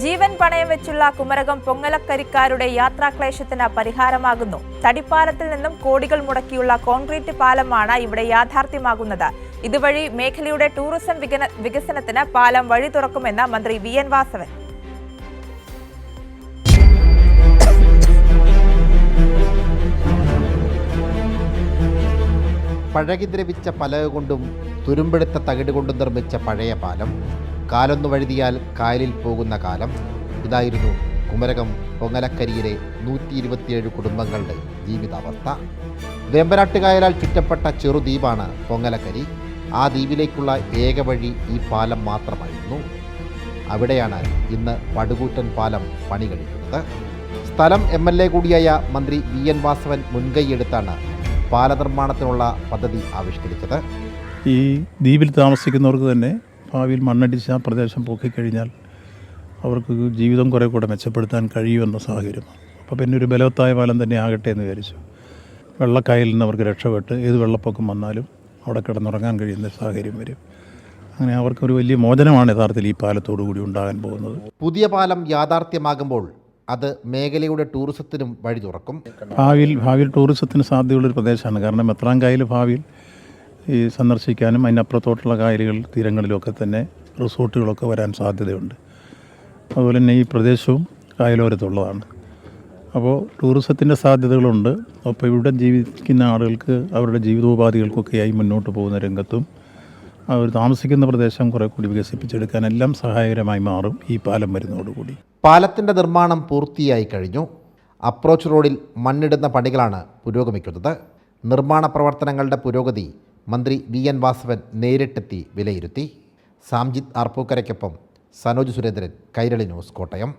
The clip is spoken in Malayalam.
ജീവൻ പണയം വെച്ചുള്ള കുമരകം പൊങ്ങലക്കരിക്കാരുടെ യാത്രാക്ലേശത്തിന് പരിഹാരമാകുന്നു. തടിപ്പാലത്തിൽ നിന്നും കോടികൾ മുടക്കിയുള്ള കോൺക്രീറ്റ് പാലമാണ് ഇവിടെ യാഥാർത്ഥ്യമാകുന്നത്. ഇതുവഴി മേഖലയുടെ ടൂറിസം വികസനത്തിന് പാലം വഴി തുറക്കുമെന്ന് മന്ത്രി വി.എൻ. വാസവൻ. പഴകിദ്രവിച്ച പലക കൊണ്ടും തുരുമ്പെടുത്ത തകിട് കൊണ്ടും നിർമ്മിച്ച പഴയ പാലം കാലൊന്നു വഴുതിയാൽ കായലിൽ പോകുന്ന കാലം. ഇതായിരുന്നു കുമരകം പൊങ്ങലക്കരിയിലെ 127 കുടുംബങ്ങളുടെ ജീവിതാവസ്ഥ. വേമ്പനാട്ടുകായലാൽ ചുറ്റപ്പെട്ട ചെറുദ്വീപാണ് പൊങ്ങലക്കരി. ആ ദ്വീപിലേക്കുള്ള ഏക വഴി ഈ പാലം മാത്രമായിരുന്നു. അവിടെയാണ് ഇന്ന് പടുകൂറ്റൻ പാലം പണി കഴിക്കുന്നത്. സ്ഥലം MLA കൂടിയായ മന്ത്രി വി.എൻ. വാസവൻ മുൻകൈയെടുത്താണ് പാലനിർമ്മാണത്തിനുള്ള പദ്ധതി ആവിഷ്കരിച്ചത്. ഈ ദ്വീപിൽ താമസിക്കുന്നവർക്ക് തന്നെ ഭാവിയിൽ മണ്ണടിച്ച പ്രദേശം പൊക്കിക്കഴിഞ്ഞാൽ അവർക്ക് ജീവിതം കുറേ കൂടെ മെച്ചപ്പെടുത്താൻ കഴിയുമെന്ന സാഹചര്യമാണ്. അപ്പോൾ പിന്നെ ഒരു ബലവത്തായ പാലം തന്നെ ആകട്ടെ എന്ന് വിചാരിച്ചു. വെള്ളക്കായലിൽ നിന്ന് അവർക്ക് രക്ഷപ്പെട്ട് ഏത് വെള്ളപ്പൊക്കം വന്നാലും അവിടെ കിടന്നുറങ്ങാൻ കഴിയുന്ന സാഹചര്യം വരും. അങ്ങനെ അവർക്കൊരു വലിയ മോചനമാണ് യഥാർത്ഥത്തിൽ ഈ പാലത്തോടു കൂടി ഉണ്ടാകാൻ പോകുന്നത്. പുതിയ പാലം യാഥാർത്ഥ്യമാകുമ്പോൾ അത് മേഖലയുടെ ടൂറിസത്തിനും വഴി തുറക്കും. ഭാവിയിൽ ടൂറിസത്തിന് സാധ്യതയുള്ളൊരു പ്രദേശമാണ്. കാരണം മെത്രാങ്കായൽ ഭാവിയിൽ ഈ സന്ദർശിക്കാനും അതിനപ്പുറത്തോട്ടുള്ള കായലുകൾ തീരങ്ങളിലൊക്കെ തന്നെ റിസോർട്ടുകളൊക്കെ വരാൻ സാധ്യതയുണ്ട്. അതുപോലെ തന്നെ ഈ പ്രദേശവും കായലോരത്തുള്ളതാണ്. അപ്പോൾ ടൂറിസത്തിൻ്റെ സാധ്യതകളുണ്ട്. അപ്പോൾ ഇവിടെ ജീവിക്കുന്ന ആളുകൾക്ക് അവരുടെ ജീവിതോപാധികൾക്കൊക്കെയായി മുന്നോട്ട് പോകുന്ന രംഗത്തും അവർ താമസിക്കുന്ന പ്രദേശം കുറേ കൂടി വികസിപ്പിച്ചെടുക്കാൻ എല്ലാം സഹായകരമായി മാറും ഈ പാലം വരുന്നതോടുകൂടി. പാലത്തിൻ്റെ നിർമ്മാണം പൂർത്തിയായി കഴിഞ്ഞു. അപ്രോച്ച് റോഡിൽ മണ്ണിടുന്ന പണികളാണ് പുരോഗമിക്കുന്നത്. നിർമ്മാണ പ്രവർത്തനങ്ങളുടെ പുരോഗതി മന്ത്രി വി.എൻ. വാസവൻ നേരിട്ടെത്തി വിലയിരുത്തി. സാംജിത് ആർപ്പൂക്കരയ്ക്കൊപ്പം സനോജ് സുരേന്ദ്രൻ, കൈരളി ന്യൂസ്, കോട്ടയം.